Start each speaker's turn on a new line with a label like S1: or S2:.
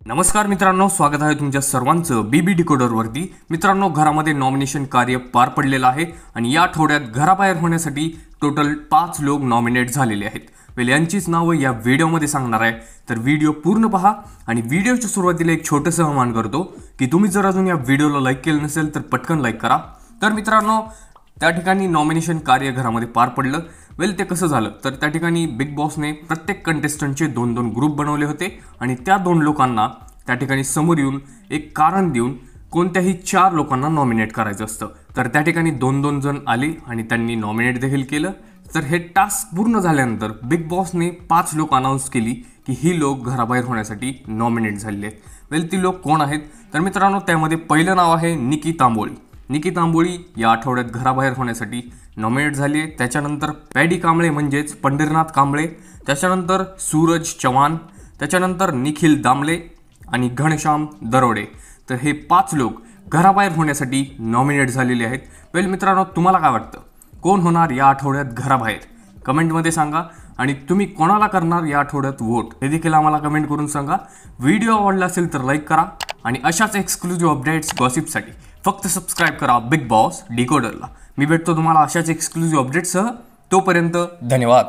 S1: नमस्कार मित्रांनो, स्वागत आहे तुमच्या सर्वांचं बीबी डिकोडरवरती। मित्रांनो, घरामध्ये नॉमिनेशन कार्य पार पडलेलं आहे आणि या आठवड्यात घराबाहेर होण्यासाठी टोटल 5 लोक नॉमिनेट झालेले आहेत। वेल यांचीच नावं या व्हिडिओमध्ये सांगणार आहे, तर व्हिडिओ पूर्ण पहा। आणि व्हिडिओच्या सुरुवातीला एक छोटंसं आवाहन करतो की तुम्ही जर अजून या व्हिडिओला लाईक केलं नसेल तर पटकन लाईक करा। तर मित्रांनो, त्या ठिकाणी नॉमिनेशन कार्य घरामध्ये पार पडलं। वेल ते कसं झालं तर त्या ठिकाणी बिग बॉसने प्रत्येक कंटेस्टंटचे 2-2 ग्रुप बनवले होते आणि त्या 2 लोकांना त्या ठिकाणी समोर येऊन एक कारण देऊन कोणत्याही 4 लोकांना नॉमिनेट करायचं असतं। तर त्या ठिकाणी 2-2 जण आले आणि त्यांनी नॉमिनेट देखील केलं। तर हे टास्क पूर्ण झाल्यानंतर बिग बॉसने 5 लोक अनाउन्स केली की ही लोक घराबाहेर होण्यासाठी नॉमिनेट झालेले आहेत। वेल ती लोक कोण आहेत तर मित्रांनो, त्यामध्ये पहिलं नाव आहे निकी तांबोळी। निकी तांबोळी या आठवड्यात घराबाहेर होण्यासाठी नॉमिनेट झाली आहे। त्याच्यानंतर पॅडी कांबळे म्हणजेच पंढरीनाथ कांबळे, त्याच्यानंतर सूरज चव्हाण, त्याच्यानंतर निखिल दामले आणि घनश्याम दरोडे। तर हे 5 लोक घराबाहेर होण्यासाठी नॉमिनेट झालेले आहेत। वेल मित्रांनो, तुम्हाला काय वाटतं कोण होणार या आठवड्यात घराबाहेर? कमेंटमध्ये सांगा आणि तुम्ही कोणाला करणार या आठवड्यात वोट हे देखील आम्हाला कमेंट करून सांगा। व्हिडिओ आवडला असेल तर लाईक करा आणि अशाच एक्सक्लुझिव्ह अपडेट्स गॉसिपसाठी फक्त सबस्क्राइब करा बिग बॉस डिकोडरला। मी भेटतो तुम्हाला अशाच एक्सक्लुझिव्ह अपडेट्ससह। तोपर्यंत धन्यवाद।